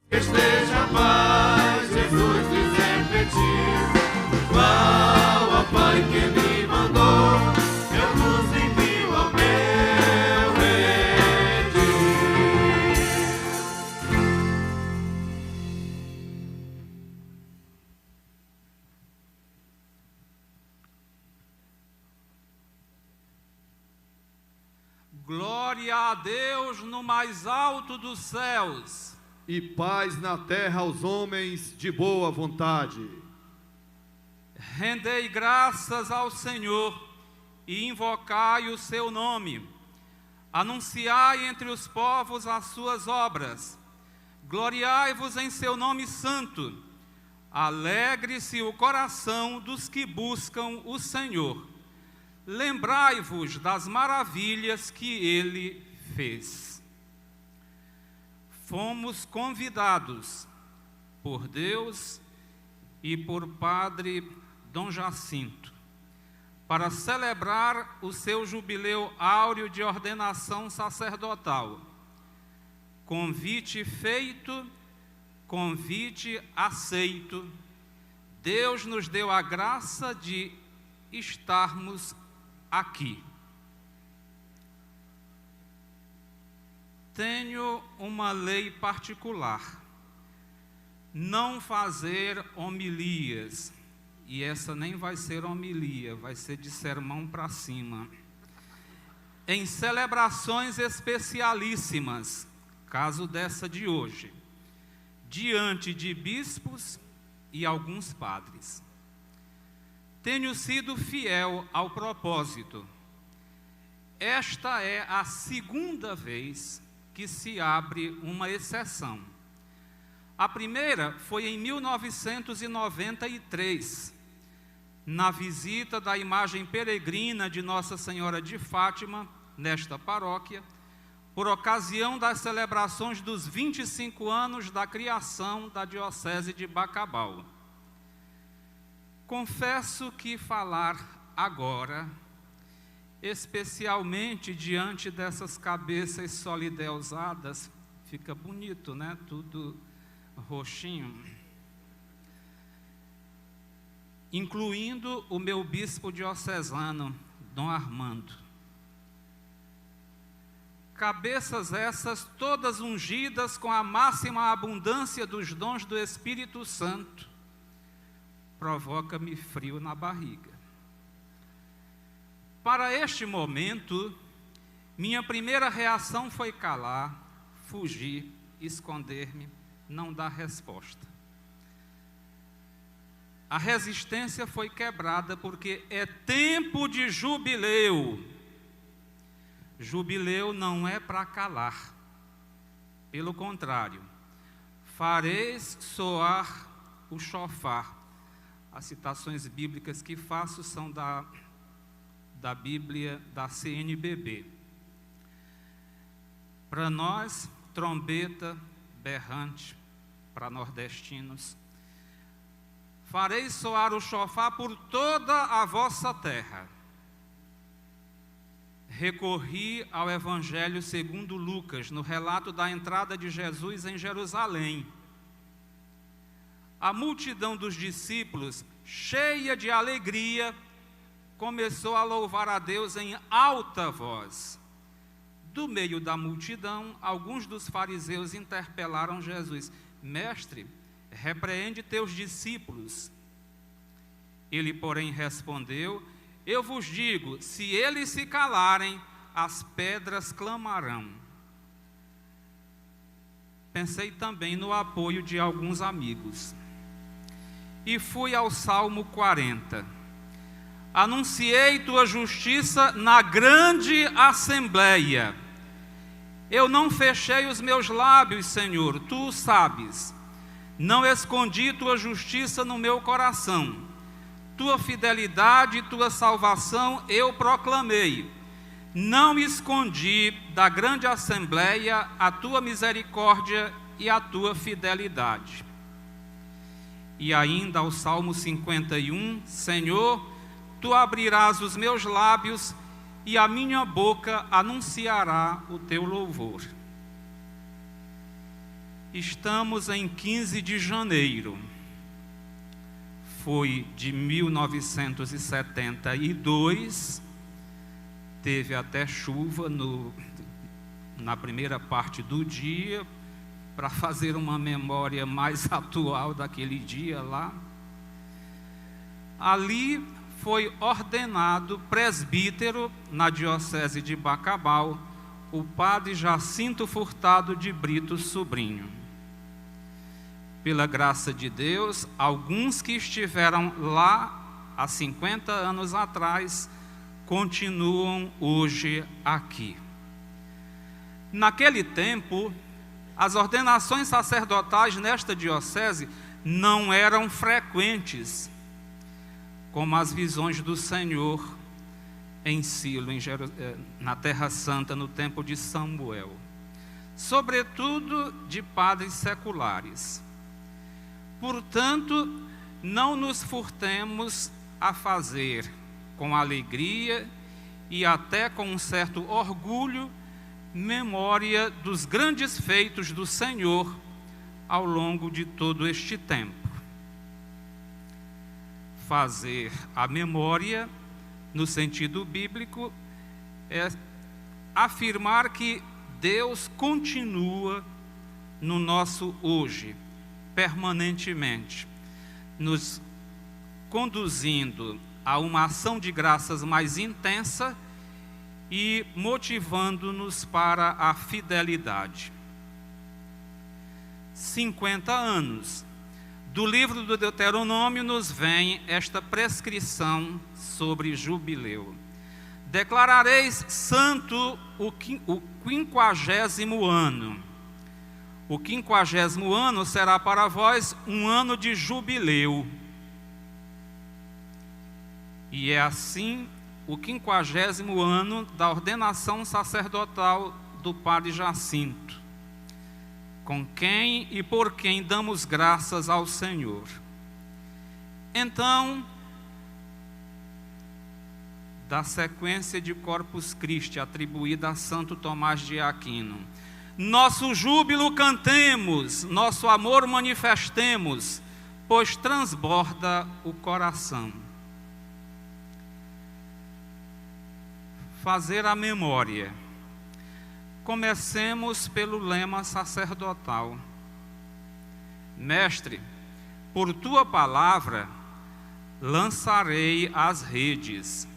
Esteja a paz, Jesus lhes repetiu. Qual a Pai que me mandou, eu vos envio ao meu redil. Glória a Deus no mais alto dos céus. E paz na terra aos homens de boa vontade. Rendei graças ao Senhor e invocai o seu nome. Anunciai entre os povos as suas obras. Gloriai-vos em seu nome santo. Alegre-se o coração dos que buscam o Senhor. Lembrai-vos das maravilhas que ele fez. Fomos convidados por Deus e por Padre Dom Jacinto para celebrar o seu jubileu áureo de ordenação sacerdotal. Convite feito, convite aceito. Deus nos deu a graça de estarmos aqui. Tenho uma lei particular: não fazer homilias, e essa nem vai ser homilia, vai ser de sermão para cima, em celebrações especialíssimas, caso dessa de hoje, diante de bispos e alguns padres. Tenho sido fiel ao propósito. Esta é a segunda vez que se abre uma exceção. A primeira foi em 1993, na visita da imagem peregrina de Nossa Senhora de Fátima, nesta paróquia, por ocasião das celebrações dos 25 anos da criação da Diocese de Bacabal. Confesso que falar agora, especialmente diante dessas cabeças solideusadas, fica bonito, né? Tudo roxinho. Incluindo o meu bispo diocesano, Dom Armando. Cabeças essas todas ungidas com a máxima abundância dos dons do Espírito Santo, provoca-me frio na barriga. Para este momento, minha primeira reação foi calar, fugir, esconder-me, não dar resposta. A resistência foi quebrada porque é tempo de jubileu. Jubileu não é para calar. Pelo contrário, fareis soar o chofar. As citações bíblicas que faço são da Bíblia da CNBB. Para nós, trombeta berrante, para nordestinos. Farei soar o chofar por toda a vossa terra. Recorri ao Evangelho segundo Lucas, no relato da entrada de Jesus em Jerusalém. A multidão dos discípulos, cheia de alegria, começou a louvar a Deus em alta voz. Do meio da multidão, alguns dos fariseus interpelaram Jesus: Mestre, repreende teus discípulos. Ele, porém, respondeu: Eu vos digo, se eles se calarem, as pedras clamarão. Pensei também no apoio de alguns amigos. E fui ao Salmo 40. Anunciei tua justiça na grande assembleia. Eu não fechei os meus lábios, Senhor, tu o sabes. Não escondi tua justiça no meu coração. Tua fidelidade e tua salvação eu proclamei. Não escondi da grande assembleia a tua misericórdia e a tua fidelidade. E ainda ao Salmo 51, Senhor, tu abrirás os meus lábios e a minha boca anunciará o teu louvor. Estamos em 15 de janeiro. Foi de 1972, teve até chuva na primeira parte do dia, para fazer uma memória mais atual daquele dia lá. Ali foi ordenado presbítero na diocese de Bacabal o padre Jacinto Furtado de Brito Sobrinho. Pela graça de Deus, alguns que estiveram lá há 50 anos atrás continuam hoje aqui. Naquele tempo, as ordenações sacerdotais nesta diocese não eram frequentes, como as visões do Senhor em Silo, na Terra Santa, no tempo de Samuel, sobretudo de padres seculares. Portanto, não nos furtemos a fazer com alegria e até com um certo orgulho memória dos grandes feitos do Senhor ao longo de todo este tempo. Fazer a memória, no sentido bíblico, é afirmar que Deus continua no nosso hoje, permanentemente, nos conduzindo a uma ação de graças mais intensa e motivando-nos para a fidelidade. 50 anos. Do livro do Deuteronômio nos vem esta prescrição sobre jubileu. Declarareis santo o 50º ano. O 50º ano será para vós um ano de jubileu. E é assim o 50º ano da ordenação sacerdotal do padre Jacinto, com quem e por quem damos graças ao Senhor. Então, da sequência de Corpus Christi atribuída a Santo Tomás de Aquino, nosso júbilo cantemos, nosso amor manifestemos, pois transborda o coração. Fazer a memória. Comecemos pelo lema sacerdotal. Mestre, por tua palavra lançarei as redes.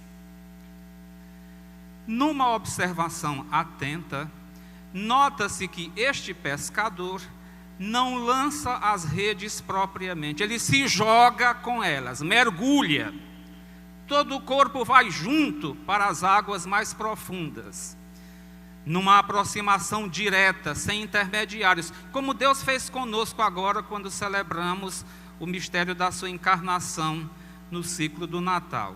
Numa observação atenta, nota-se que este pescador não lança as redes propriamente, ele se joga com elas, mergulha. Todo o corpo vai junto para as águas mais profundas, numa aproximação direta, sem intermediários, como Deus fez conosco agora quando celebramos o mistério da sua encarnação no ciclo do Natal.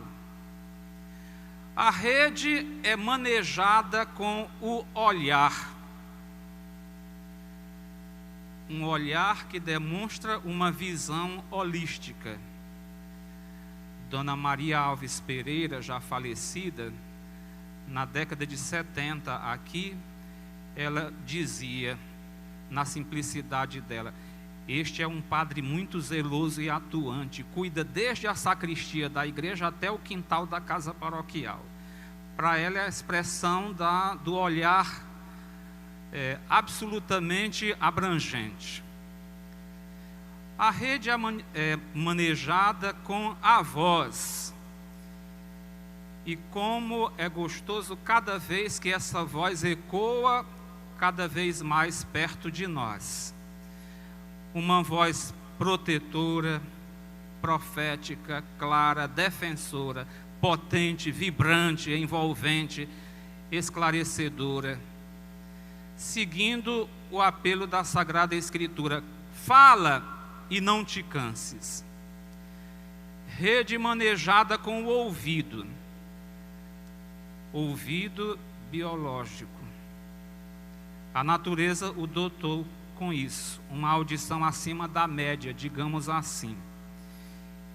A rede é manejada com o olhar, um olhar que demonstra uma visão holística. Dona Maria Alves Pereira, já falecida, na década de 70 aqui, ela dizia, na simplicidade dela, este é um padre muito zeloso e atuante, cuida desde a sacristia da igreja até o quintal da casa paroquial. Para ela é a expressão do olhar absolutamente abrangente. A rede é manejada com a voz. E como é gostoso cada vez que essa voz ecoa cada vez mais perto de nós. Uma voz protetora, profética, clara, defensora, potente, vibrante, envolvente, esclarecedora, seguindo o apelo da Sagrada Escritura: fala e não te canses. Rede manejada com o ouvido biológico. A natureza o dotou com isso, uma audição acima da média, digamos assim.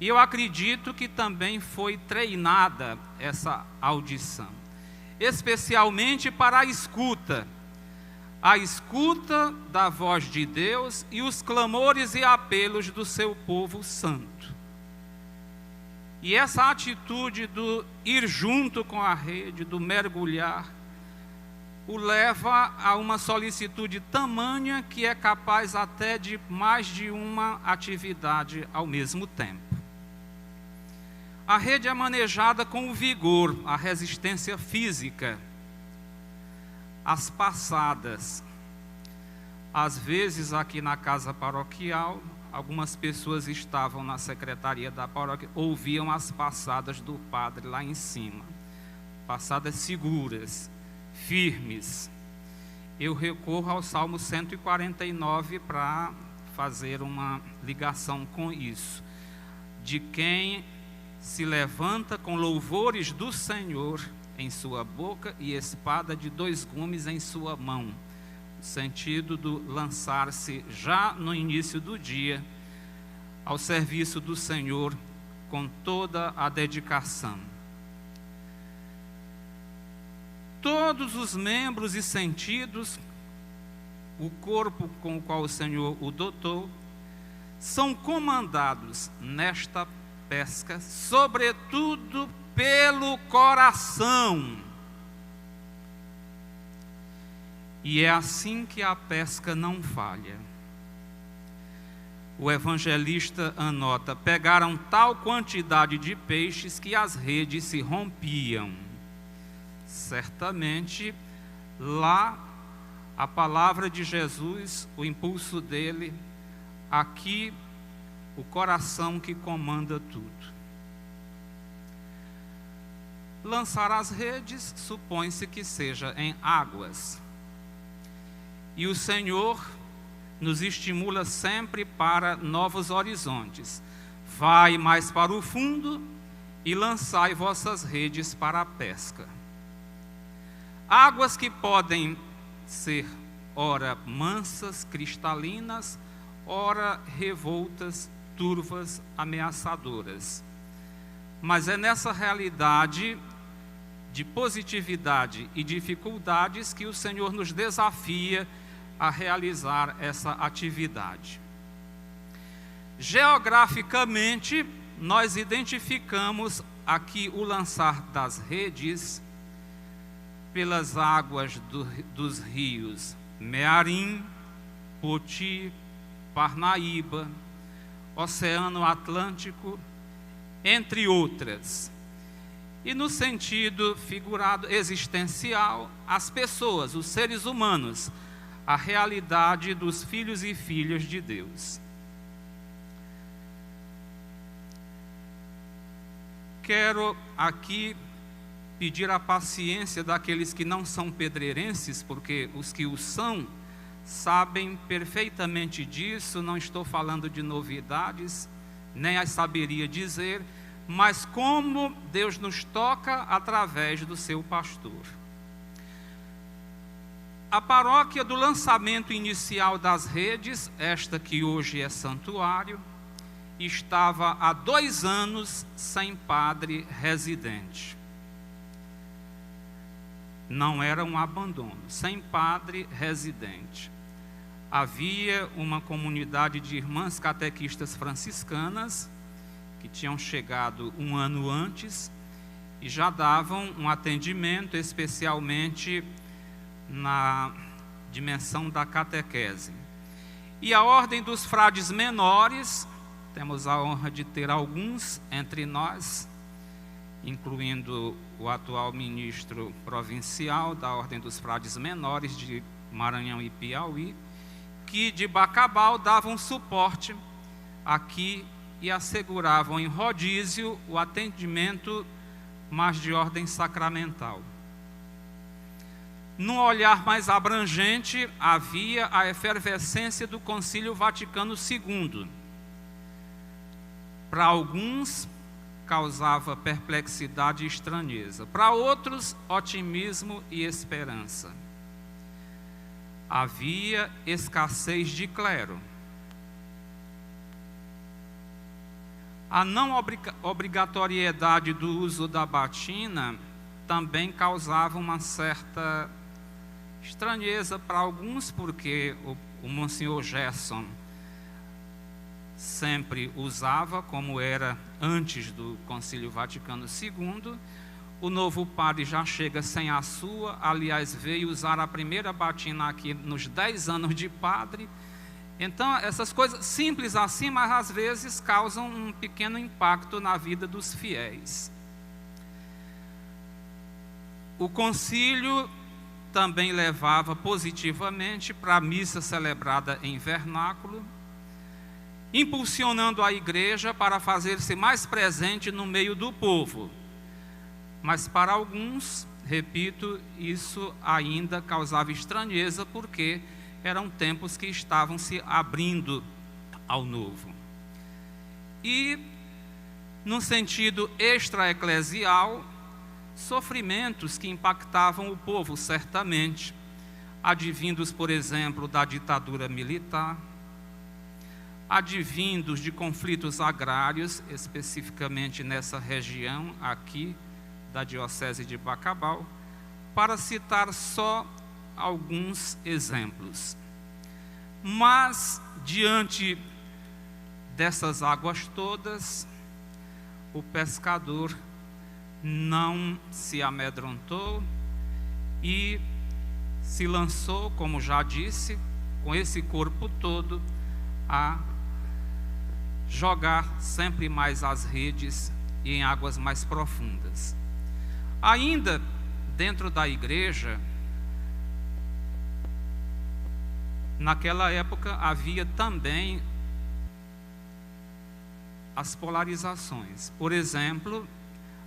E eu acredito que também foi treinada essa audição, especialmente para a escuta. a escuta da voz de Deus e os clamores e apelos do seu povo santo. E essa atitude do ir junto com a rede, do mergulhar, o leva a uma solicitude tamanha que é capaz até de mais de uma atividade ao mesmo tempo. A rede é manejada com o vigor, a resistência física, as passadas. Às vezes, aqui na casa paroquial, algumas pessoas estavam na secretaria da paróquia, ouviam as passadas do padre lá em cima. Passadas seguras, firmes. Eu recorro ao Salmo 149 para fazer uma ligação com isso. De quem se levanta com louvores do Senhor em sua boca e espada de 2 gumes em sua mão. O sentido do lançar-se já no início do dia ao serviço do Senhor com toda a dedicação. Todos os membros e sentidos, o corpo com o qual o Senhor o dotou, são comandados nesta pesca, sobretudo pelo coração. E é assim que a pesca não falha. O evangelista anota: pegaram tal quantidade de peixes que as redes se rompiam. Certamente, lá, a palavra de Jesus, o impulso dele, aqui, o coração que comanda tudo. Lançar as redes, supõe-se que seja em águas. E o Senhor nos estimula sempre para novos horizontes. Vai mais para o fundo e lançai vossas redes para a pesca. Águas que podem ser ora mansas, cristalinas, ora revoltas, turvas, ameaçadoras. Mas é nessa realidade de positividade e dificuldades que o Senhor nos desafia a realizar essa atividade. Geograficamente, nós identificamos aqui o lançar das redes pelas águas dos rios Mearim, Poti, Parnaíba, Oceano Atlântico, entre outras. E no sentido figurado existencial, as pessoas, os seres humanos, a realidade dos filhos e filhas de Deus. Quero aqui pedir a paciência daqueles que não são pedreirenses, porque os que o são sabem perfeitamente disso. Não estou falando de novidades, nem as saberia dizer, mas como Deus nos toca através do seu pastor. A paróquia do lançamento inicial das redes, esta que hoje é santuário, estava há 2 anos sem padre residente. Não era um abandono, sem padre residente. Havia uma comunidade de irmãs catequistas franciscanas que tinham chegado 1 ano antes e já davam um atendimento, especialmente na dimensão da catequese. E a ordem dos frades menores, temos a honra de ter alguns entre nós, incluindo o atual ministro provincial da Ordem dos Frades Menores de Maranhão e Piauí, que de Bacabal davam suporte aqui e asseguravam em rodízio o atendimento mais de ordem sacramental. Num olhar mais abrangente, havia a efervescência do Concílio Vaticano II. Para alguns, causava perplexidade e estranheza. Para outros, otimismo e esperança. Havia escassez de clero. A não obrigatoriedade do uso da batina também causava uma certa Estranheza para alguns, porque o Monsenhor Gerson sempre usava, como era antes do Concílio Vaticano II. O novo padre já chega sem a sua, aliás, veio usar a primeira batina aqui nos 10 anos de padre. Então, essas coisas simples assim, mas às vezes causam um pequeno impacto na vida dos fiéis. O concílio também levava positivamente para a missa celebrada em vernáculo, impulsionando a igreja para fazer-se mais presente no meio do povo. Mas para alguns, repito, isso ainda causava estranheza, porque eram tempos que estavam se abrindo ao novo. E, no sentido extra-eclesial, sofrimentos que impactavam o povo, certamente, advindos, por exemplo, da ditadura militar, advindos de conflitos agrários, especificamente nessa região aqui da Diocese de Bacabal, para citar só alguns exemplos. Mas, diante dessas águas todas, o pescador não se amedrontou e se lançou, como já disse, com esse corpo todo, a jogar sempre mais as redes e em águas mais profundas. Ainda dentro da igreja, naquela época havia também as polarizações. Por exemplo,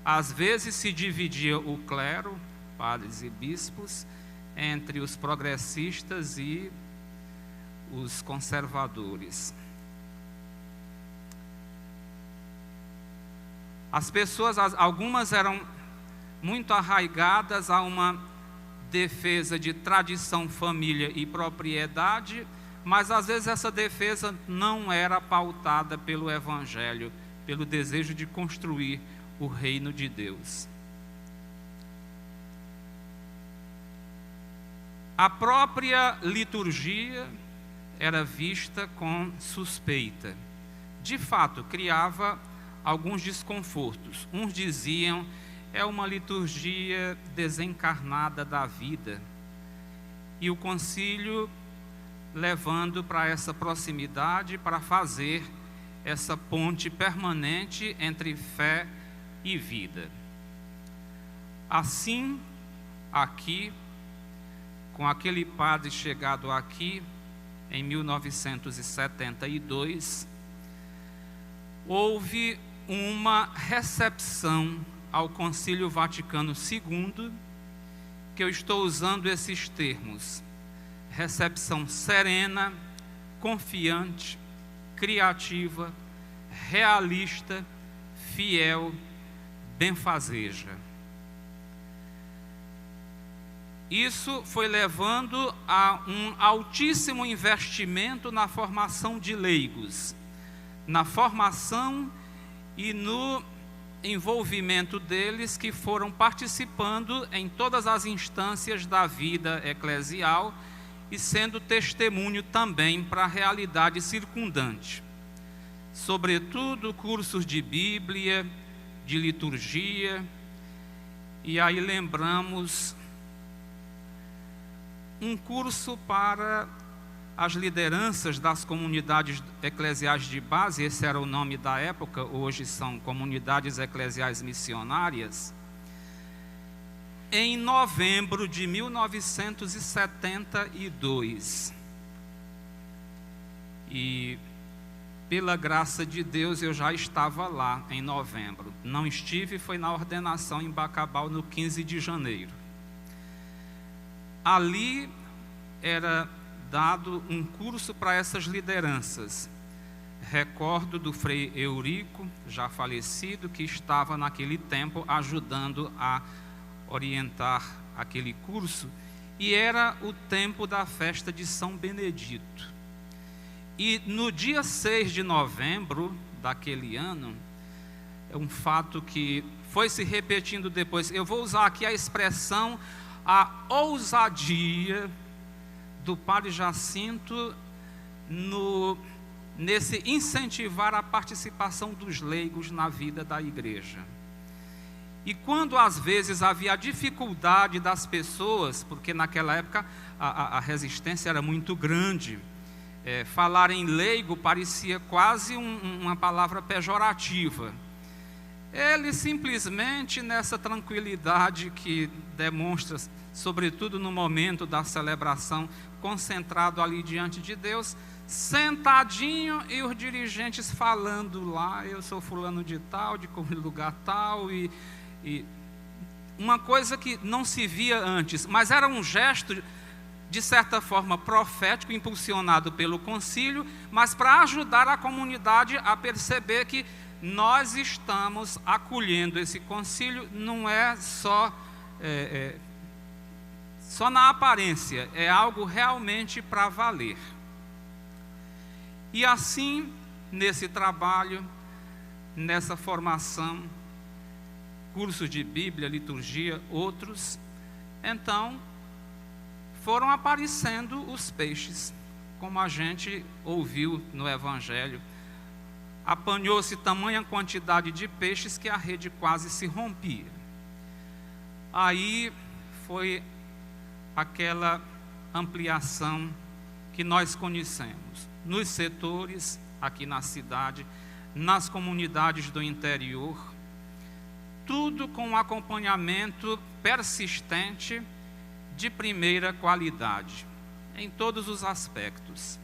às vezes se dividia o clero, padres e bispos, entre os progressistas e os conservadores. As pessoas, algumas eram muito arraigadas a uma defesa de tradição, família e propriedade, mas às vezes essa defesa não era pautada pelo Evangelho, pelo desejo de construir o reino de Deus. A própria liturgia era vista com suspeita. De fato, criava alguns desconfortos. Uns diziam: é uma liturgia desencarnada da vida. E o concílio levando para essa proximidade, para fazer essa ponte permanente entre fé e vida. Assim, aqui, com aquele padre chegado aqui em 1972, houve uma recepção ao Concílio Vaticano II, que eu estou usando esses termos: recepção serena, confiante, criativa, realista, fiel, benfazeja. Isso foi levando a um altíssimo investimento na formação de leigos, na formação e no envolvimento deles, que foram participando em todas as instâncias da vida eclesial e sendo testemunho também para a realidade circundante. Sobretudo cursos de Bíblia, de liturgia, e aí lembramos um curso para as lideranças das comunidades eclesiais de base, esse era o nome da época, hoje são comunidades eclesiais missionárias, em novembro de 1972. E, pela graça de Deus, eu já estava lá em novembro. Não estive, foi na ordenação em Bacabal no 15 de janeiro. Ali era dado um curso para essas lideranças. Recordo do Frei Eurico, já falecido, que estava naquele tempo ajudando a orientar aquele curso, e era o tempo da festa de São Benedito. E no dia 6 de novembro daquele ano, é um fato que foi se repetindo depois, eu vou usar aqui a expressão a ousadia do padre Jacinto nesse incentivar a participação dos leigos na vida da igreja. E quando às vezes havia dificuldade das pessoas, porque naquela época a resistência era muito grande, falar em leigo parecia quase uma palavra pejorativa. Ele simplesmente, nessa tranquilidade que demonstra, sobretudo no momento da celebração, concentrado ali diante de Deus, sentadinho e os dirigentes falando lá, eu sou fulano de tal, de lugar tal, e uma coisa que não se via antes, mas era um gesto, de certa forma, profético, impulsionado pelo concílio, mas para ajudar a comunidade a perceber que nós estamos acolhendo esse concílio, não é só na aparência, é algo realmente para valer. E assim, nesse trabalho, nessa formação, cursos de Bíblia, liturgia, outros, então foram aparecendo os peixes, como a gente ouviu no Evangelho. Apanhou-se tamanha quantidade de peixes que a rede quase se rompia. Aí foi aquela ampliação que nós conhecemos, nos setores, aqui na cidade, nas comunidades do interior, tudo com um acompanhamento persistente de primeira qualidade, em todos os aspectos.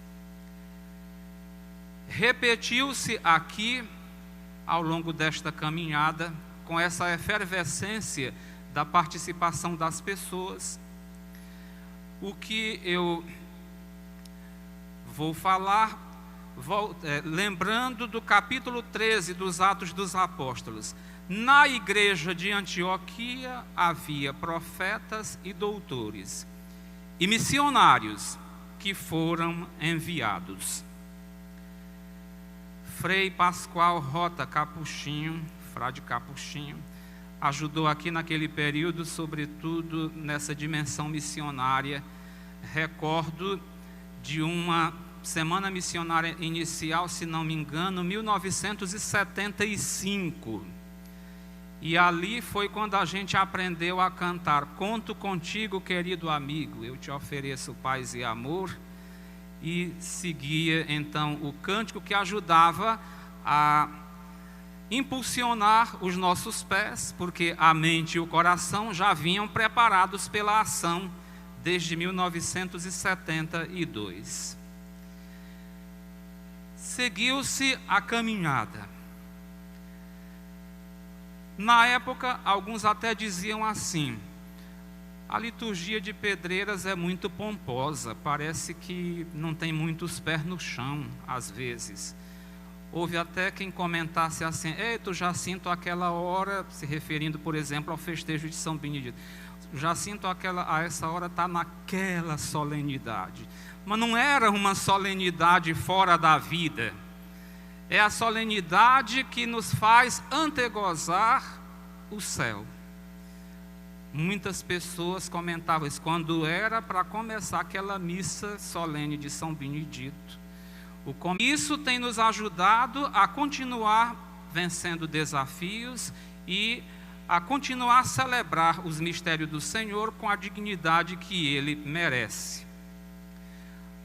Repetiu-se aqui, ao longo desta caminhada, com essa efervescência da participação das pessoas, o que eu vou falar, lembrando do capítulo 13 dos Atos dos Apóstolos. Na igreja de Antioquia havia profetas e doutores, e missionários que foram enviados. Frei Pascoal Rota Capuchinho, frade Capuchinho, ajudou aqui naquele período, sobretudo nessa dimensão missionária. Recordo de uma semana missionária inicial, se não me engano, 1975. E ali foi quando a gente aprendeu a cantar: conto contigo, querido amigo, eu te ofereço paz e amor. E seguia então o cântico que ajudava a impulsionar os nossos pés, porque a mente e o coração já vinham preparados pela ação desde 1972. Seguiu-se a caminhada. Na época, alguns até diziam assim: a liturgia de Pedreiras é muito pomposa, parece que não tem muitos pés no chão, às vezes. Houve até quem comentasse assim: tu Jacinto, aquela hora, se referindo, por exemplo, ao festejo de São Benedito, Jacinto, a essa hora está naquela solenidade. Mas não era uma solenidade fora da vida. É a solenidade que nos faz antegozar o céu. Muitas pessoas comentavam isso quando era para começar aquela missa solene de São Benedito. Isso tem nos ajudado a continuar vencendo desafios e a continuar a celebrar os mistérios do Senhor com a dignidade que Ele merece.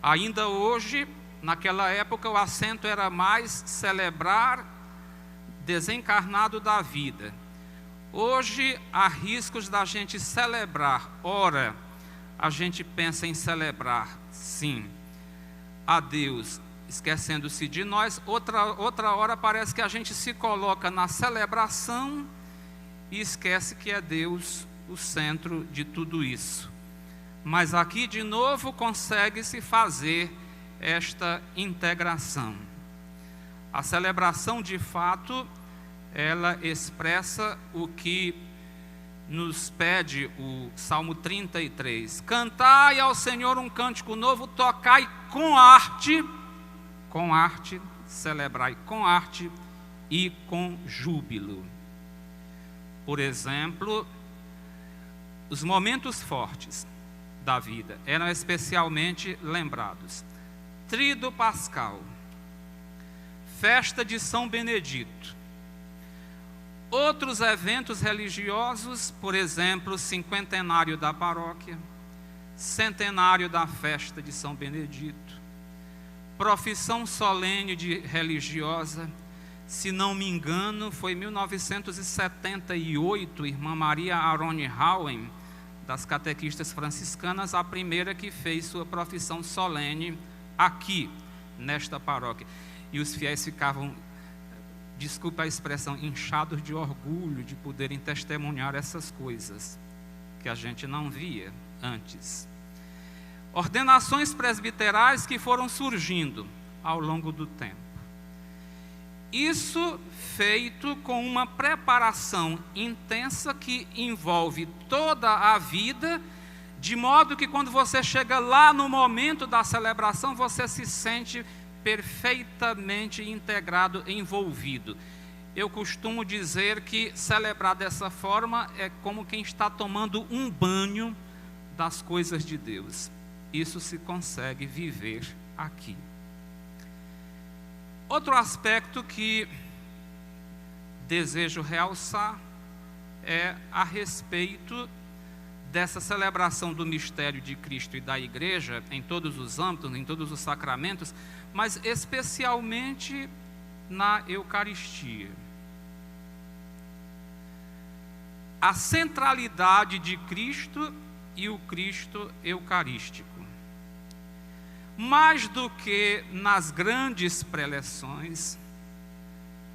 Ainda hoje, naquela época, o acento era mais celebrar desencarnado da vida. Hoje, há riscos da gente celebrar. Ora, a gente pensa em celebrar, sim, a Deus, esquecendo-se de nós. Outra hora parece que a gente se coloca na celebração e esquece que é Deus o centro de tudo isso. Mas aqui, de novo, consegue-se fazer esta integração. A celebração, de fato, ela expressa o que nos pede o Salmo 33. Cantai ao Senhor um cântico novo, tocai com arte, celebrai com arte e com júbilo. Por exemplo, os momentos fortes da vida eram especialmente lembrados. Tríduo Pascal, festa de São Benedito, outros eventos religiosos, por exemplo, cinquentenário da paróquia, centenário da festa de São Benedito, profissão solene de religiosa. Se não me engano, foi em 1978, irmã Maria Arone Howen, das catequistas franciscanas, a primeira que fez sua profissão solene aqui, nesta paróquia. E os fiéis ficavam, desculpa a expressão, inchados de orgulho de poderem testemunhar essas coisas que a gente não via antes. Ordenações presbiterais que foram surgindo ao longo do tempo. Isso feito com uma preparação intensa que envolve toda a vida, de modo que quando você chega lá no momento da celebração, você se sente perfeitamente integrado, envolvido. Eu costumo dizer que celebrar dessa forma é como quem está tomando um banho das coisas de Deus. Isso se consegue viver aqui. Outro aspecto que desejo realçar é a respeito dessa celebração do mistério de Cristo e da Igreja, em todos os âmbitos, em todos os sacramentos, mas especialmente na Eucaristia. A centralidade de Cristo e o Cristo eucarístico. Mais do que nas grandes preleções,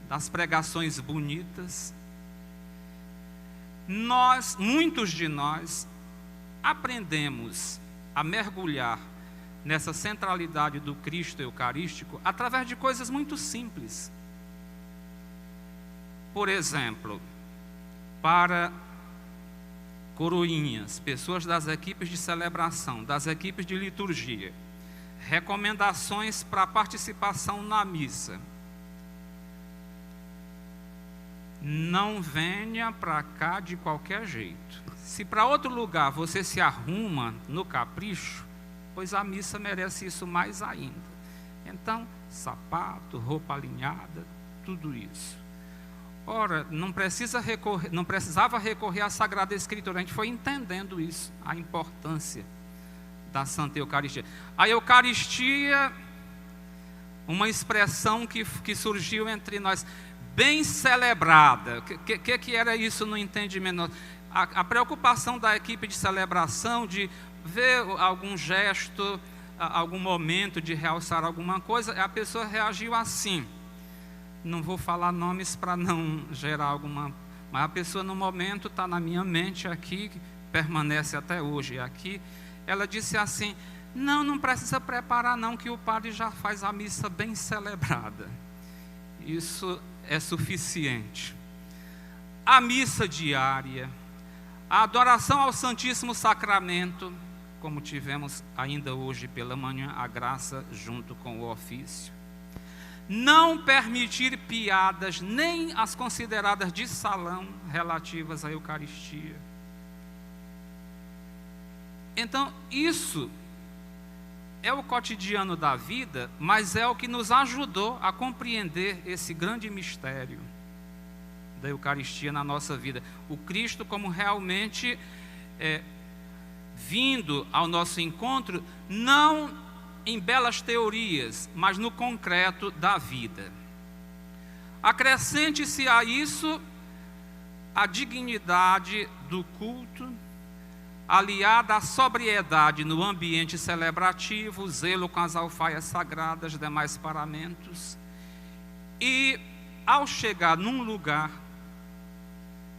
das pregações bonitas, muitos de nós, aprendemos a mergulhar nessa centralidade do Cristo eucarístico através de coisas muito simples. Por exemplo, para coroinhas, pessoas das equipes de celebração, das equipes de liturgia, recomendações para participação na missa. Não venha para cá de qualquer jeito. Se para outro lugar você se arruma no capricho, pois a missa merece isso mais ainda. Então, sapato, roupa alinhada, tudo isso. Ora, não precisava recorrer à Sagrada Escritura. A gente foi entendendo isso, a importância da Santa Eucaristia. A Eucaristia, uma expressão que surgiu entre nós, bem celebrada. O que era isso no entendimento? A preocupação da equipe de celebração de ver algum gesto, algum momento de realçar alguma coisa, a pessoa reagiu assim. Não vou falar nomes para não gerar alguma... Mas a pessoa no momento está na minha mente aqui, permanece até hoje aqui. Ela disse assim, não precisa preparar não, que o padre já faz a missa bem celebrada. Isso é suficiente. A missa diária, a adoração ao Santíssimo Sacramento, como tivemos ainda hoje pela manhã, a graça junto com o ofício. Não permitir piadas, nem as consideradas de salão, relativas à Eucaristia. Então, isso é o cotidiano da vida, mas é o que nos ajudou a compreender esse grande mistério da Eucaristia na nossa vida. O Cristo como realmente vindo ao nosso encontro, não em belas teorias, mas no concreto da vida. Acrescente-se a isso a dignidade do culto, aliada à sobriedade no ambiente celebrativo, zelo com as alfaias sagradas, demais paramentos. E, ao chegar num lugar,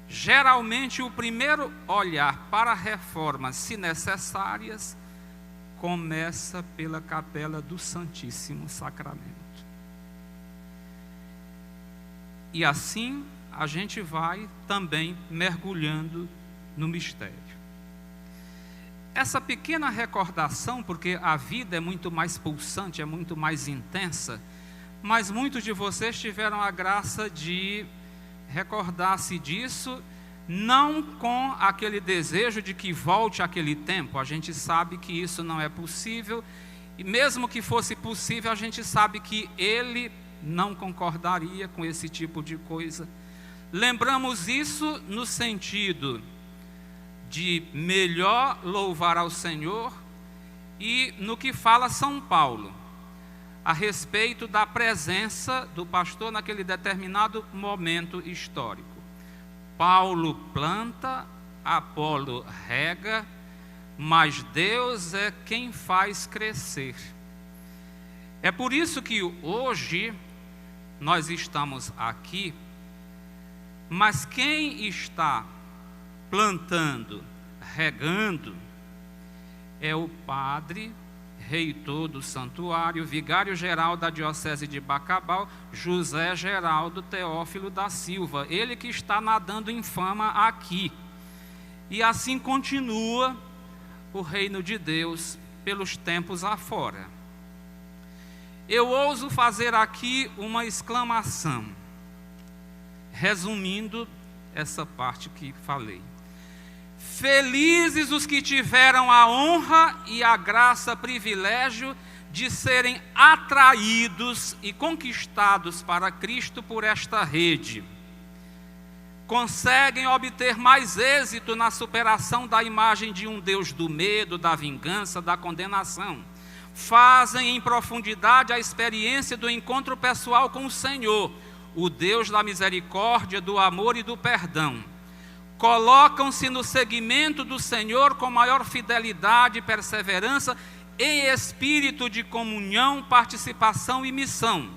geralmente o primeiro olhar para reformas, se necessárias, começa pela capela do Santíssimo Sacramento. E assim a gente vai também mergulhando no mistério. Essa pequena recordação, porque a vida é muito mais pulsante, é muito mais intensa, mas muitos de vocês tiveram a graça de recordar-se disso não com aquele desejo de que volte aquele tempo. A gente sabe que isso não é possível, e mesmo que fosse possível, a gente sabe que ele não concordaria com esse tipo de coisa. Lembramos isso no sentido de melhor louvar ao Senhor, e no que fala São Paulo a respeito da presença do pastor naquele determinado momento histórico. Paulo planta, Apolo rega, mas Deus é quem faz crescer. É por isso que hoje nós estamos aqui, mas quem está plantando, regando, é o padre, reitor do santuário, vigário-geral da diocese de Bacabal, José Geraldo Teófilo da Silva, ele que está nadando em fama aqui. E assim continua o reino de Deus pelos tempos afora. Eu ouso fazer aqui uma exclamação, resumindo essa parte que falei. Felizes os que tiveram a honra e a graça, privilégio de serem atraídos e conquistados para Cristo por esta rede. Conseguem obter mais êxito na superação da imagem de um Deus do medo, da vingança, da condenação. Fazem em profundidade a experiência do encontro pessoal com o Senhor, o Deus da misericórdia, do amor e do perdão. Colocam-se no seguimento do Senhor com maior fidelidade e perseverança em espírito de comunhão, participação e missão.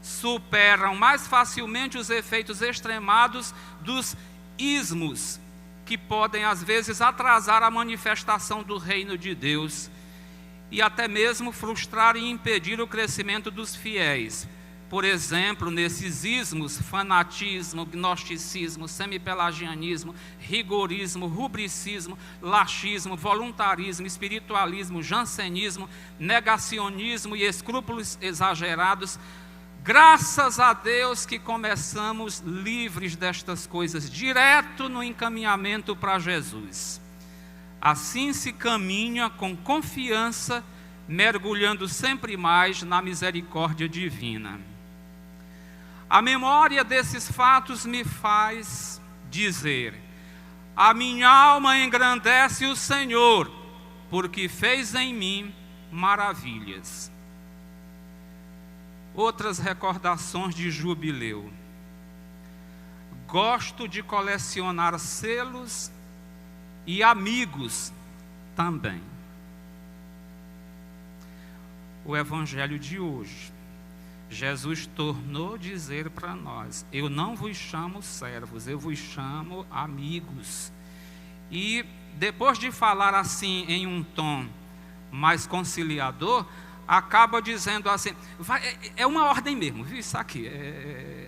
Superam mais facilmente os efeitos extremados dos ismos, que podem às vezes atrasar a manifestação do reino de Deus e até mesmo frustrar e impedir o crescimento dos fiéis. Por exemplo, nesses ismos, fanatismo, gnosticismo, semipelagianismo, rigorismo, rubricismo, laxismo, voluntarismo, espiritualismo, jansenismo, negacionismo e escrúpulos exagerados. Graças a Deus que começamos livres destas coisas, direto no encaminhamento para Jesus. Assim se caminha com confiança, mergulhando sempre mais na misericórdia divina. A memória desses fatos me faz dizer: a minha alma engrandece o Senhor, porque fez em mim maravilhas. Outras recordações de jubileu. Gosto de colecionar selos e amigos também. O evangelho de hoje, Jesus tornou dizer para nós: eu não vos chamo servos, eu vos chamo amigos. E depois de falar assim em um tom mais conciliador, acaba dizendo assim, é uma ordem mesmo, viu isso aqui,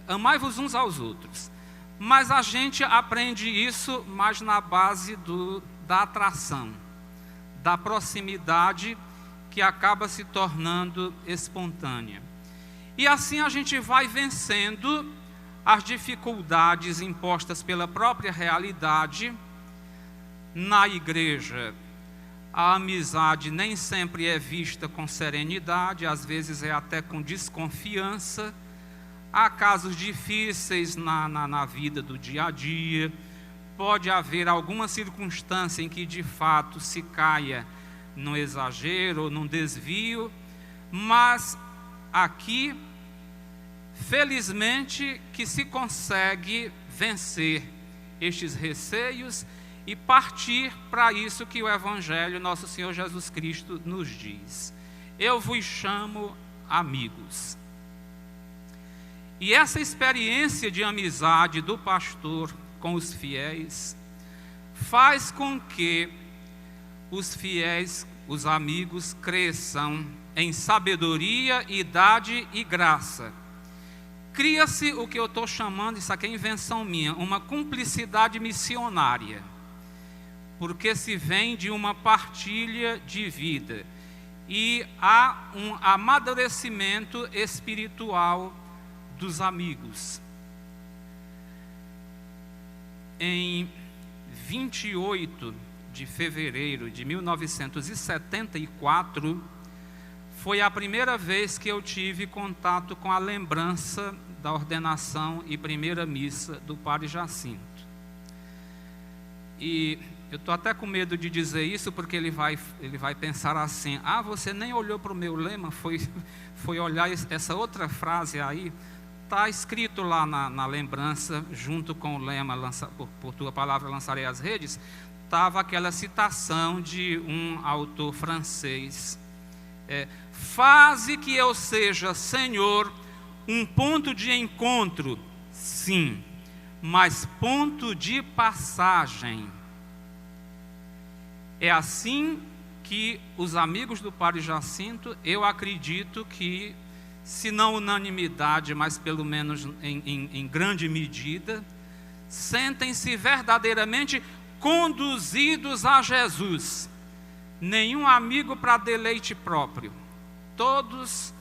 amai-vos uns aos outros. Mas a gente aprende isso mais na base da atração, da proximidade que acaba se tornando espontânea. E assim a gente vai vencendo as dificuldades impostas pela própria realidade. Na igreja, a amizade nem sempre é vista com serenidade, às vezes é até com desconfiança. Há casos difíceis na vida do dia a dia, pode haver alguma circunstância em que de fato se caia num exagero ou num desvio, mas aqui, felizmente, que se consegue vencer estes receios e partir para isso que o Evangelho, nosso Senhor Jesus Cristo, nos diz: eu vos chamo amigos. E essa experiência de amizade do pastor com os fiéis faz com que os fiéis, os amigos, cresçam em sabedoria, idade e graça. Cria-se o que eu estou chamando, isso aqui é invenção minha, uma cumplicidade missionária, porque se vem de uma partilha de vida e há um amadurecimento espiritual dos amigos. Em 28 de fevereiro de 1974, foi a primeira vez que eu tive contato com a lembrança da ordenação e primeira missa do Padre Jacinto. E eu estou até com medo de dizer isso, porque ele vai pensar assim: ah, você nem olhou para o meu lema, foi olhar essa outra frase aí. Está escrito lá na lembrança, junto com o lema, por tua palavra lançarei as redes, estava aquela citação de um autor francês: faze que eu seja, Senhor, um ponto de encontro, sim, mas ponto de passagem. É assim que os amigos do Padre Jacinto, eu acredito que, se não unanimidade, mas pelo menos em grande medida, sentem-se verdadeiramente conduzidos a Jesus. Nenhum amigo para deleite próprio, todos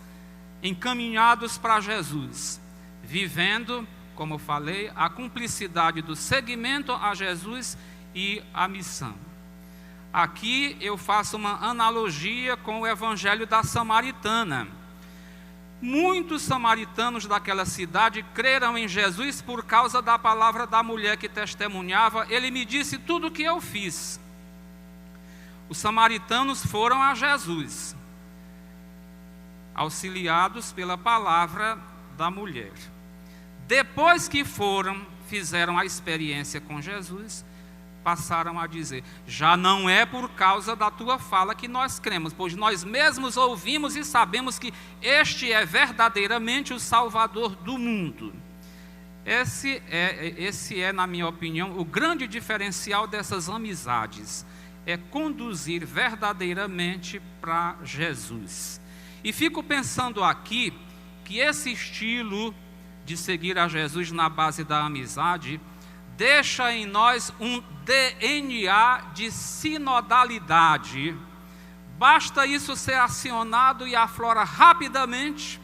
encaminhados para Jesus, vivendo, como eu falei, a cumplicidade do seguimento a Jesus e a missão. Aqui eu faço uma analogia com o evangelho da Samaritana. Muitos samaritanos daquela cidade creram em Jesus por causa da palavra da mulher que testemunhava: ele me disse tudo o que eu fiz. Os samaritanos foram a Jesus, auxiliados pela palavra da mulher. Depois que fizeram a experiência com Jesus, passaram a dizer: já não é por causa da tua fala que nós cremos, pois nós mesmos ouvimos e sabemos que este é verdadeiramente o Salvador do mundo. Esse é, na minha opinião, o grande diferencial dessas amizades, é conduzir verdadeiramente para Jesus. E fico pensando aqui que esse estilo de seguir a Jesus na base da amizade deixa em nós um DNA de sinodalidade. Basta isso ser acionado e aflora rapidamente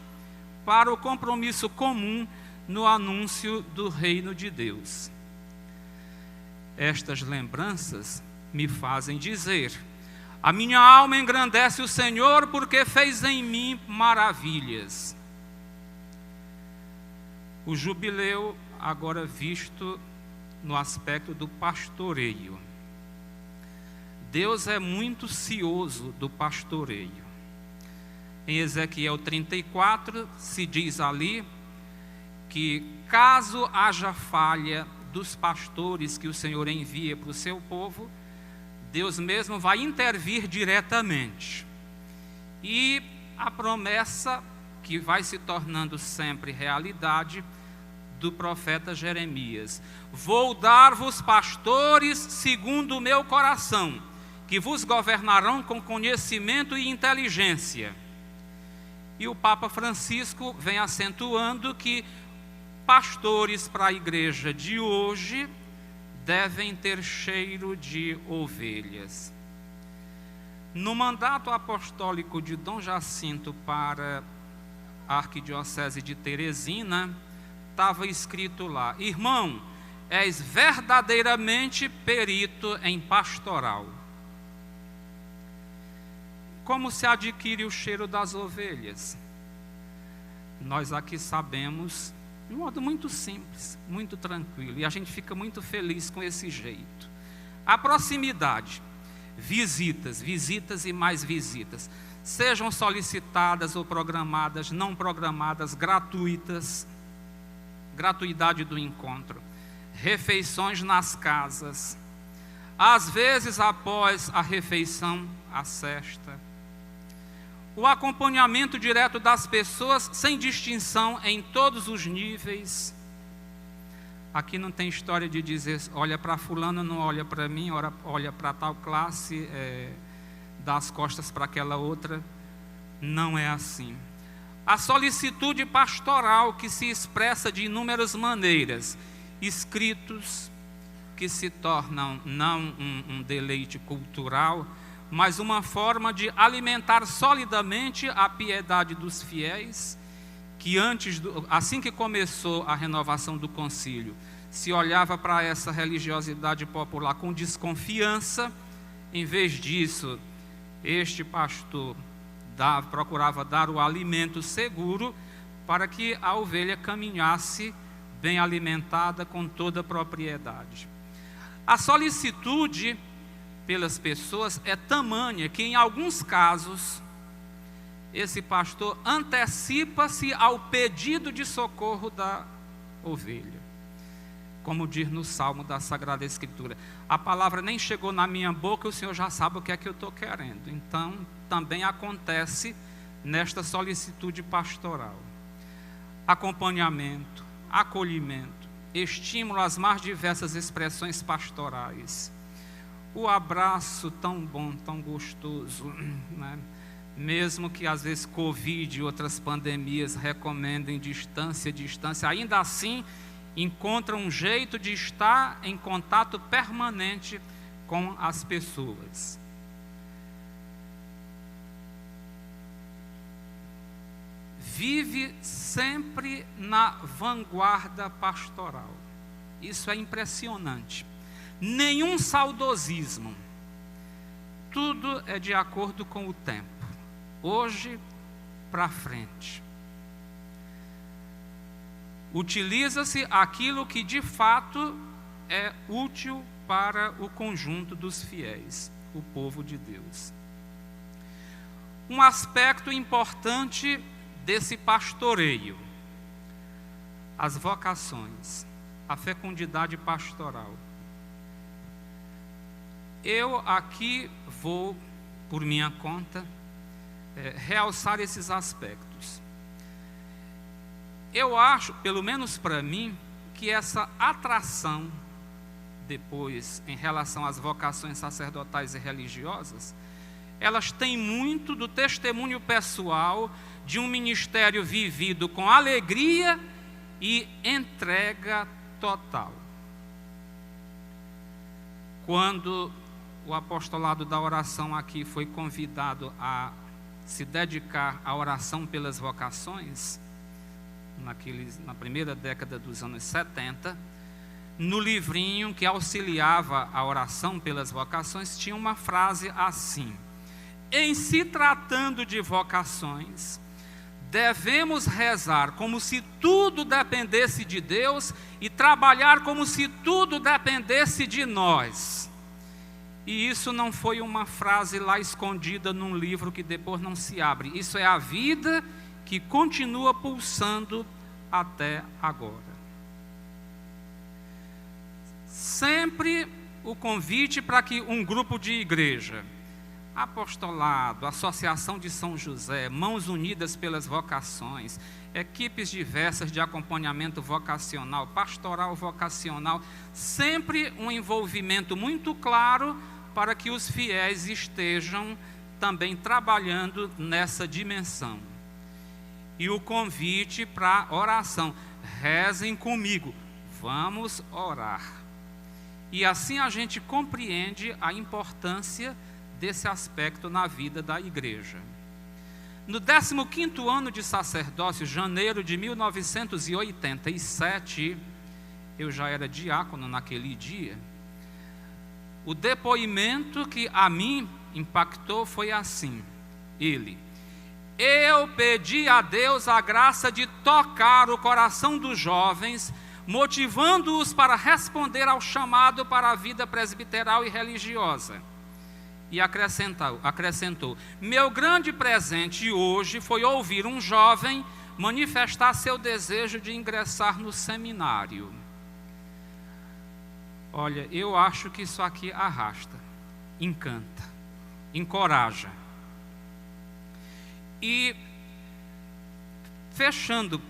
para o compromisso comum no anúncio do reino de Deus. Estas lembranças me fazem dizer: a minha alma engrandece o Senhor, porque fez em mim maravilhas. O jubileu agora visto no aspecto do pastoreio. Deus é muito cioso do pastoreio. Em Ezequiel 34 se diz ali que, caso haja falha dos pastores que o Senhor envia para o seu povo, Deus mesmo vai intervir diretamente. E a promessa que vai se tornando sempre realidade do profeta Jeremias: vou dar-vos pastores segundo o meu coração, que vos governarão com conhecimento e inteligência. E o Papa Francisco vem acentuando que pastores para a igreja de hoje devem ter cheiro de ovelhas. No mandato apostólico de Dom Jacinto para a Arquidiocese de Teresina, estava escrito lá: irmão, és verdadeiramente perito em pastoral. Como se adquire o cheiro das ovelhas? Nós aqui sabemos de um modo muito simples, muito tranquilo, e a gente fica muito feliz com esse jeito. A proximidade, visitas e mais visitas, sejam solicitadas ou programadas, não programadas, gratuitas, gratuidade do encontro, refeições nas casas, às vezes após a refeição, a cesta, o acompanhamento direto das pessoas, sem distinção, em todos os níveis. Aqui não tem história de dizer: olha para fulano, não olha para mim, olha para tal classe, dá as costas para aquela outra. Não é assim. A solicitude pastoral, que se expressa de inúmeras maneiras: escritos que se tornam não um deleite cultural, mas uma forma de alimentar solidamente a piedade dos fiéis, que assim que começou a renovação do concílio, se olhava para essa religiosidade popular com desconfiança. Em vez disso, este pastor procurava dar o alimento seguro para que a ovelha caminhasse bem alimentada com toda a propriedade. A solicitude pelas pessoas é tamanha que, em alguns casos, esse pastor antecipa-se ao pedido de socorro da ovelha. Como diz no Salmo da Sagrada Escritura, a palavra nem chegou na minha boca, o Senhor já sabe o que é que eu estou querendo. Então, também acontece nesta solicitude pastoral. Acompanhamento, acolhimento, estímulo às mais diversas expressões pastorais. O abraço tão bom, tão gostoso, né? Mesmo que às vezes Covid e outras pandemias recomendem distância, ainda assim encontra um jeito de estar em contato permanente com as pessoas. Vive sempre na vanguarda pastoral. Isso é impressionante. Nenhum saudosismo. Tudo é de acordo com o tempo. Hoje para frente. Utiliza-se aquilo que de fato é útil para o conjunto dos fiéis, o povo de Deus. Um aspecto importante desse pastoreio, as vocações, a fecundidade pastoral. Eu aqui vou, por minha conta, realçar esses aspectos. Eu acho, pelo menos para mim, que essa atração depois em relação às vocações sacerdotais e religiosas, elas têm muito do testemunho pessoal de um ministério vivido com alegria e entrega total. Quando o apostolado da oração aqui foi convidado a se dedicar à oração pelas vocações, na primeira década dos anos 70, no livrinho que auxiliava a oração pelas vocações, tinha uma frase assim: em se tratando de vocações, devemos rezar como se tudo dependesse de Deus e trabalhar como se tudo dependesse de nós. E isso não foi uma frase lá escondida num livro que depois não se abre. Isso é a vida que continua pulsando até agora. Sempre o convite para que um grupo de igreja, apostolado, Associação de São José, Mãos Unidas pelas Vocações, equipes diversas de acompanhamento vocacional, pastoral vocacional, sempre um envolvimento muito claro para que os fiéis estejam também trabalhando nessa dimensão. E o convite para oração: rezem comigo, vamos orar. E assim a gente compreende a importância desse aspecto na vida da igreja. No 15º ano de sacerdócio, janeiro de 1987, eu já era diácono naquele dia, o depoimento que a mim impactou foi assim: eu pedi a Deus a graça de tocar o coração dos jovens, motivando-os para responder ao chamado para a vida presbiteral e religiosa. E acrescentou: meu grande presente hoje foi ouvir um jovem manifestar seu desejo de ingressar no seminário. Olha, eu acho que isso aqui arrasta, encanta, encoraja. E fechando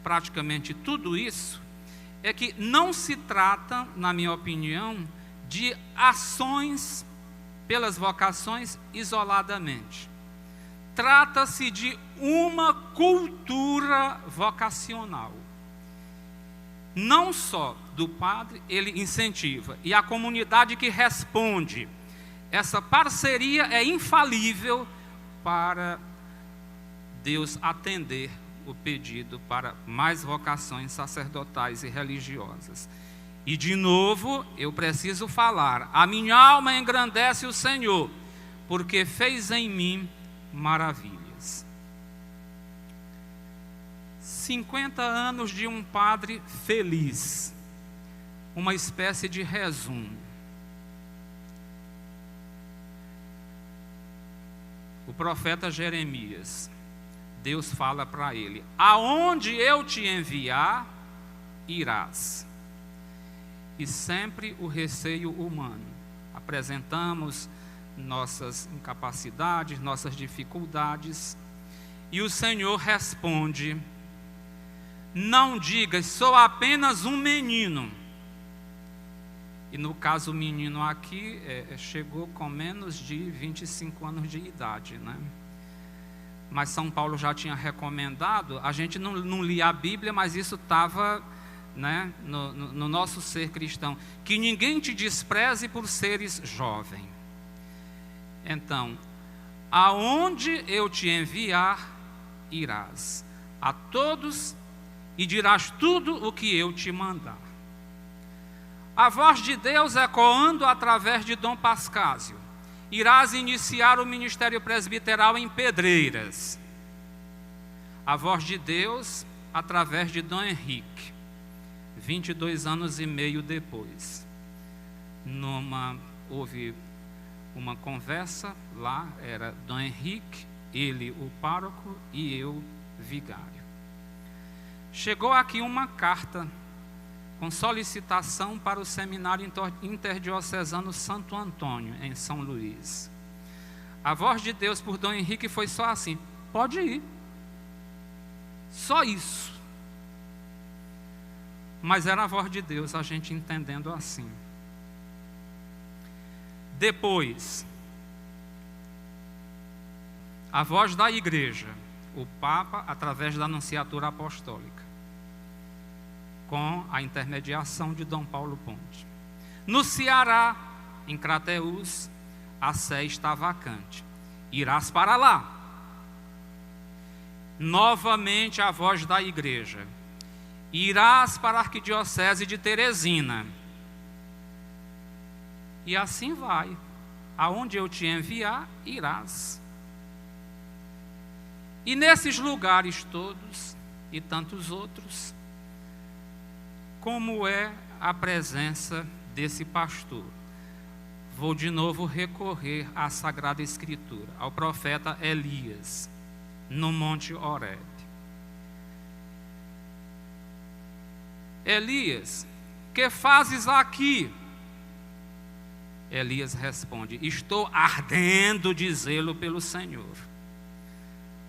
praticamente tudo isso, é que não se trata, na minha opinião, de ações pelas vocações isoladamente. Trata-se de uma cultura vocacional. Não só do padre, ele incentiva, e a comunidade que responde. Essa parceria é infalível para Deus atender o pedido para mais vocações sacerdotais e religiosas. E de novo eu preciso falar: a minha alma engrandece o Senhor, porque fez em mim maravilhas. 50 anos de um padre feliz, uma espécie de resumo. O profeta Jeremias, Deus fala para ele: aonde eu te enviar, irás. E sempre o receio humano. Apresentamos nossas incapacidades, nossas dificuldades, e o Senhor responde: não digas, sou apenas um menino. E no caso, o menino aqui chegou com menos de 25 anos de idade, né? Mas São Paulo já tinha recomendado, a gente não lia a Bíblia, mas isso estava, né, no nosso ser cristão, que ninguém te despreze por seres jovem. Então, aonde eu te enviar, irás, a todos, e dirás tudo o que eu te mandar. A voz de Deus ecoando através de Dom Pascásio: irás iniciar o ministério presbiteral em Pedreiras. A voz de Deus através de Dom Henrique, 22 anos e meio depois. Houve uma conversa lá, era Dom Henrique, ele o pároco e eu vigário. Chegou aqui uma carta com solicitação para o Seminário Interdiocesano Santo Antônio, em São Luís. A voz de Deus por Dom Henrique foi só assim: pode ir. Só isso. Mas era a voz de Deus, a gente entendendo assim. Depois, a voz da igreja, o Papa, através da Anunciatura Apostólica, com a intermediação de Dom Paulo Ponte. No Ceará, em Crateús, a sé está vacante. Irás para lá. Novamente a voz da igreja: irás para a Arquidiocese de Teresina. E assim vai. Aonde eu te enviar, irás. E nesses lugares todos, e tantos outros, como é a presença desse pastor? Vou de novo recorrer à Sagrada Escritura, ao profeta Elias, no Monte Horebe. Elias, que fazes aqui? Elias responde: estou ardendo de zelo pelo Senhor.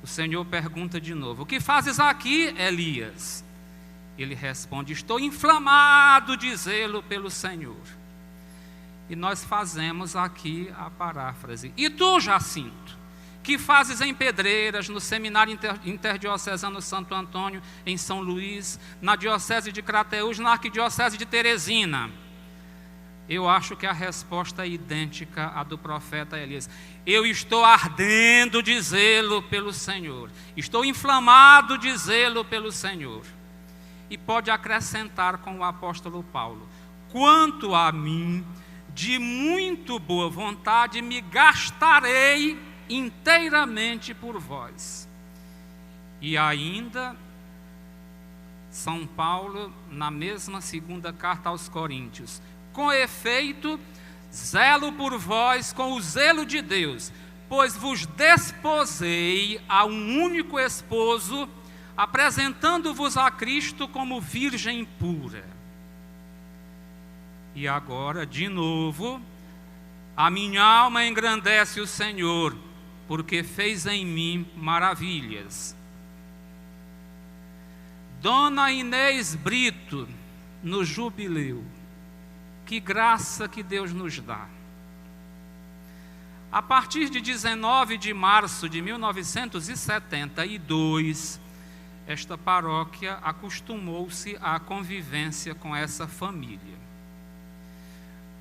O Senhor pergunta de novo: o que fazes aqui, Elias? Ele responde: estou inflamado de zelo pelo Senhor. E nós fazemos aqui a paráfrase: e tu, Jacinto, que fazes em Pedreiras, no Seminário Interdiocesano Santo Antônio, em São Luís, na Diocese de Crateús, na Arquidiocese de Teresina? Eu acho que a resposta é idêntica à do profeta Elias: eu estou ardendo de zelo pelo Senhor, estou inflamado de zelo pelo Senhor. E pode acrescentar com o apóstolo Paulo: quanto a mim, de muito boa vontade me gastarei inteiramente por vós. E ainda São Paulo, na mesma segunda carta aos Coríntios: com efeito, zelo por vós com o zelo de Deus, pois vos desposei a um único esposo, apresentando-vos a Cristo como virgem pura. E agora, de novo, a minha alma engrandece o Senhor, porque fez em mim maravilhas. Dona Inês Brito, no jubileu, que graça que Deus nos dá. A partir de 19 de março de 1972, esta paróquia acostumou-se à convivência com essa família.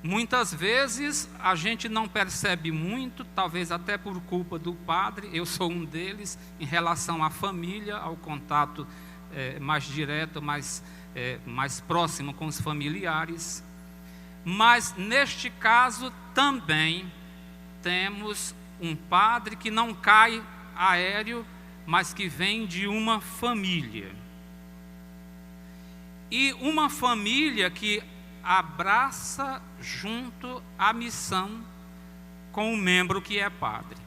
Muitas vezes a gente não percebe muito, talvez até por culpa do padre, eu sou um deles, em relação à família, ao contato mais direto, mais próximo com os familiares. Mas neste caso também temos um padre que não cai aéreo, mas que vem de uma família. E uma família que abraça junto a missão com um membro que é padre.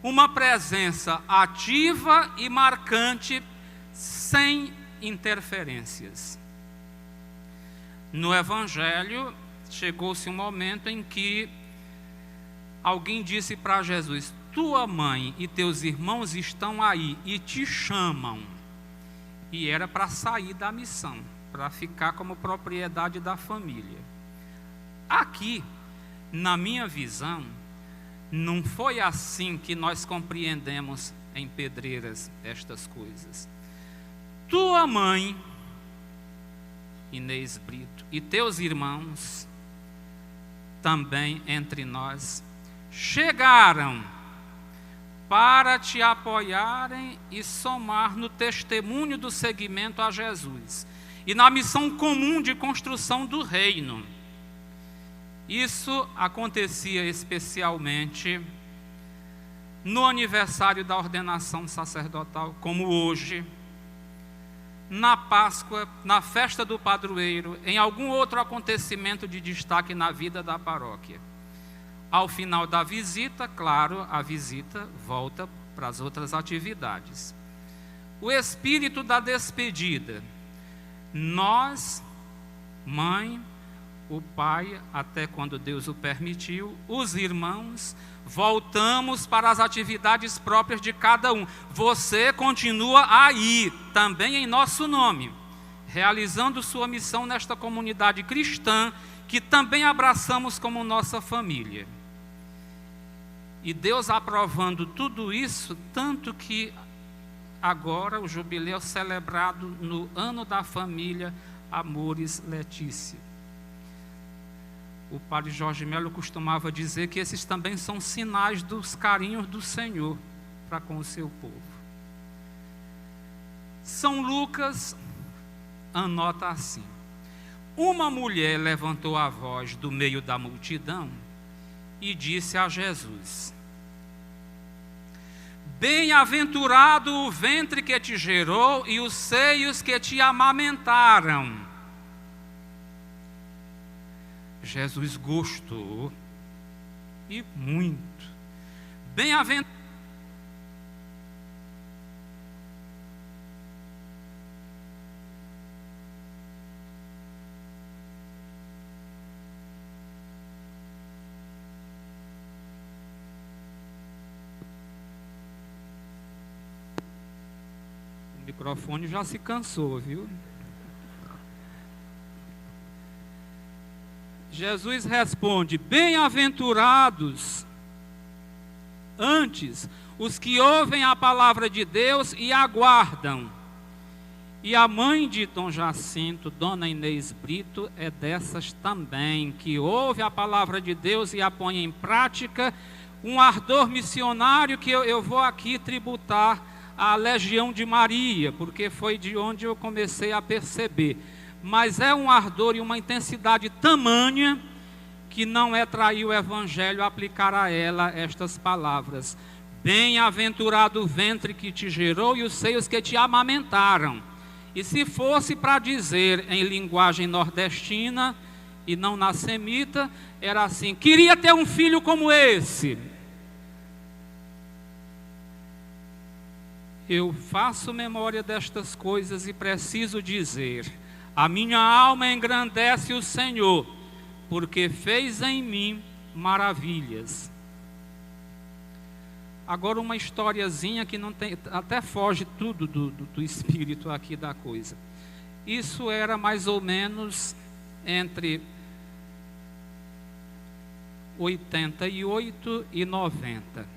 Uma presença ativa e marcante, sem interferências. No Evangelho, chegou-se um momento em que alguém disse para Jesus: tua mãe e teus irmãos estão aí e te chamam. E era para sair da missão, para ficar como propriedade da família. Aqui, na minha visão, não foi assim que nós compreendemos em Pedreiras estas coisas. Tua mãe, Inês Brito, e teus irmãos, também entre nós, chegaram para te apoiarem e somar no testemunho do seguimento a Jesus e na missão comum de construção do reino. Isso acontecia especialmente no aniversário da ordenação sacerdotal, como hoje, na Páscoa, na festa do padroeiro, em algum outro acontecimento de destaque na vida da paróquia. Ao final da visita, claro, a visita volta para as outras atividades. O espírito da despedida. Nós, mãe, o pai, até quando Deus o permitiu, os irmãos, voltamos para as atividades próprias de cada um. Você continua aí, também em nosso nome, realizando sua missão nesta comunidade cristã, que também abraçamos como nossa família. E Deus aprovando tudo isso, tanto que agora o jubileu celebrado no ano da família Amores Letícia. O padre Jorge Melo costumava dizer que esses também são sinais dos carinhos do Senhor para com o seu povo. São Lucas anota assim: uma mulher levantou a voz do meio da multidão e disse a Jesus: bem-aventurado o ventre que te gerou e os seios que te amamentaram. Jesus gostou, e muito. Bem-aventurado. O microfone já se cansou, viu? Jesus responde: bem-aventurados antes os que ouvem a palavra de Deus e aguardam. E a mãe de Dom Jacinto, Dona Inês Brito, é dessas também, que ouve a palavra de Deus e a põe em prática, um ardor missionário que eu vou aqui tributar à Legião de Maria, porque foi de onde eu comecei a perceber. Mas é um ardor e uma intensidade tamanha que não é trair o Evangelho aplicar a ela estas palavras: bem-aventurado o ventre que te gerou e os seios que te amamentaram. E se fosse para dizer em linguagem nordestina e não na semita, era assim: queria ter um filho como esse. Eu faço memória destas coisas e preciso dizer: a minha alma engrandece o Senhor, porque fez em mim maravilhas. Agora uma historiazinha que não tem, até foge tudo do espírito aqui da coisa. Isso era mais ou menos entre 88 e 90,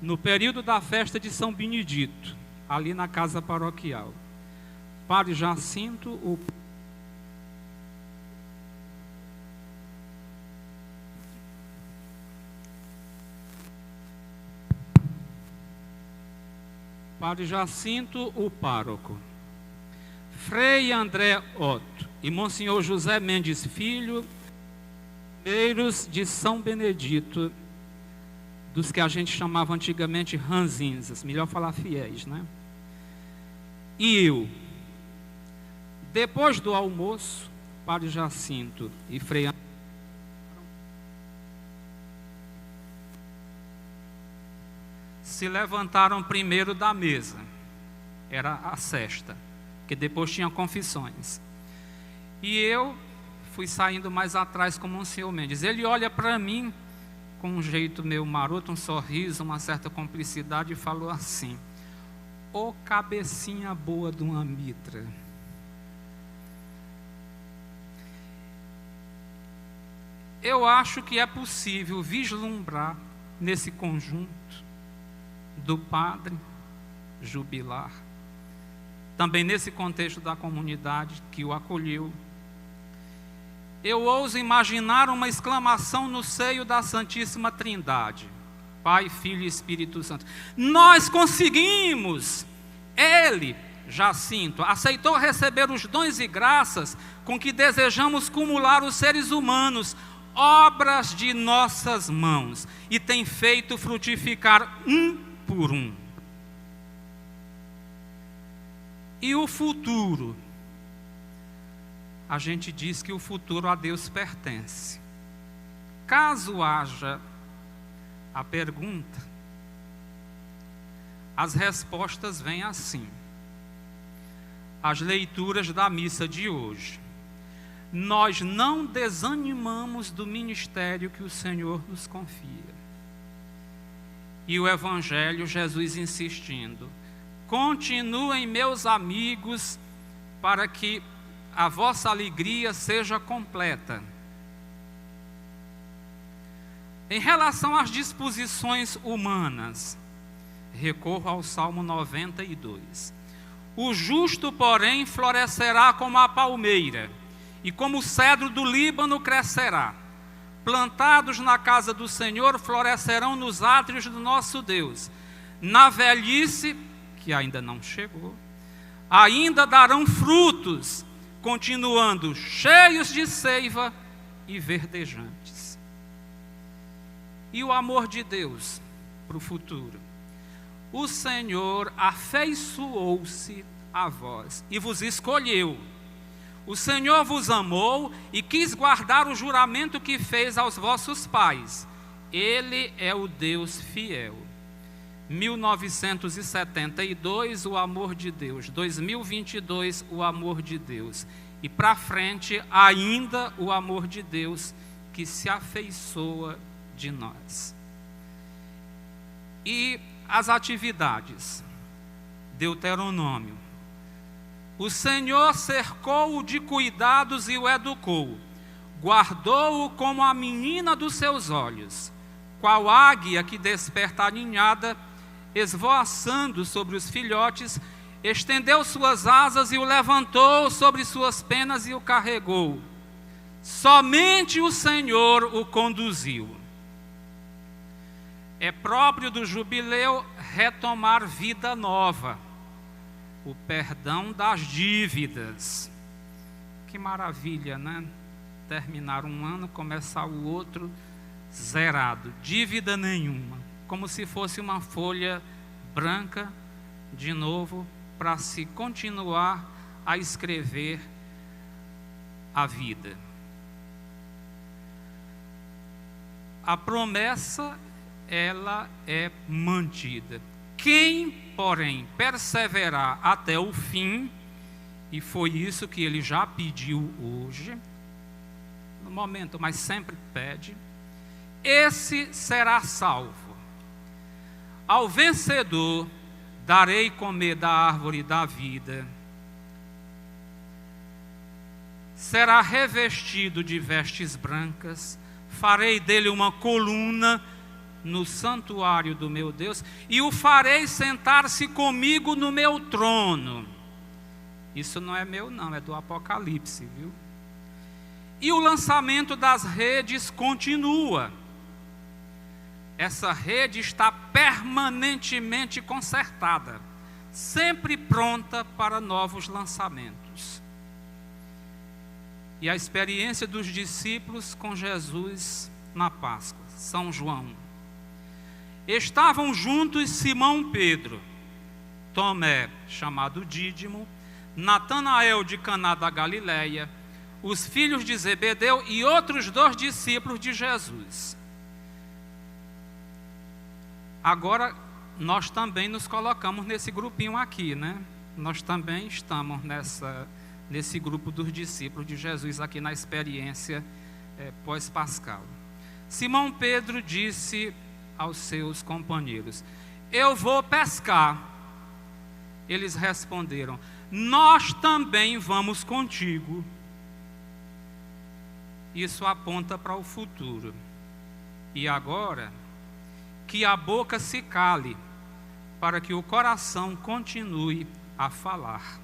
no período da festa de São Benedito, ali na casa paroquial. Padre Jacinto, o Padre Jacinto, o pároco, Frei André Otto e Monsenhor José Mendes Filho, primeiros de São Benedito, dos que a gente chamava antigamente ranzinzas, melhor falar fiéis, né? E eu, depois do almoço, Padre Jacinto e Frei André se levantaram primeiro da mesa, era a sesta, que depois tinha confissões. E eu fui saindo mais atrás com o Monsenhor Mendes. Ele olha para mim com um jeito meio maroto, um sorriso, uma certa cumplicidade, e falou assim: ô cabecinha boa de uma mitra. Eu acho que é possível vislumbrar nesse conjunto do padre jubilar, também nesse contexto da comunidade que o acolheu, eu ouso imaginar uma exclamação no seio da Santíssima Trindade, Pai, Filho e Espírito Santo: nós conseguimos! Ele, Jacinto, aceitou receber os dons e graças com que desejamos cumular os seres humanos, obras de nossas mãos, e tem feito frutificar um por um. E o futuro? A gente diz que o futuro a Deus pertence. Caso haja a pergunta, as respostas vêm assim. As leituras da missa de hoje. Nós não desanimamos do ministério que o Senhor nos confia. E o Evangelho, Jesus insistindo: continuem, meus amigos, para que a vossa alegria seja completa. Em relação às disposições humanas, recorro ao Salmo 92. O justo, porém, florescerá como a palmeira, e como o cedro do Líbano crescerá. Plantados na casa do Senhor, florescerão nos átrios do nosso Deus. Na velhice, que ainda não chegou, ainda darão frutos, continuando cheios de seiva e verdejantes. E o amor de Deus para o futuro. O Senhor afeiçoou-se a vós e vos escolheu. O Senhor vos amou e quis guardar o juramento que fez aos vossos pais. Ele é o Deus fiel. 1972, o amor de Deus. 2022, o amor de Deus. E para frente, ainda o amor de Deus que se afeiçoa de nós. E as atividades. Deuteronômio. O Senhor cercou-o de cuidados e o educou. Guardou-o como a menina dos seus olhos. Qual águia que desperta a ninhada, esvoaçando sobre os filhotes, estendeu suas asas e o levantou sobre suas penas e o carregou. Somente o Senhor o conduziu. É próprio do jubileu retomar vida nova, o perdão das dívidas. Que maravilha, né? Terminar um ano, começar o outro zerado, dívida nenhuma, como se fosse uma folha branca, de novo, para se continuar a escrever a vida. A promessa, ela é mantida. Quem, porém, perseverar até o fim, e foi isso que ele já pediu hoje, no momento, mas sempre pede, esse será salvo. Ao vencedor darei comer da árvore da vida. Será revestido de vestes brancas, farei dele uma coluna no santuário do meu Deus, e o farei sentar-se comigo no meu trono. Isso não é meu não, é do Apocalipse, viu? E o lançamento das redes continua. Essa rede está permanentemente consertada. sempre pronta para novos lançamentos. E a experiência dos discípulos com Jesus na Páscoa, São João. Estavam juntos Simão Pedro, Tomé, chamado Dídimo, Natanael de Caná da Galileia, os filhos de Zebedeu e outros 2 discípulos de Jesus. Agora, nós também nos colocamos nesse grupinho aqui, né? Nós também estamos nesse grupo dos discípulos de Jesus aqui na experiência pós-pascal. Simão Pedro disse aos seus companheiros: eu vou pescar. Eles responderam: nós também vamos contigo. Isso aponta para o futuro. E agora, que a boca se cale, para que o coração continue a falar.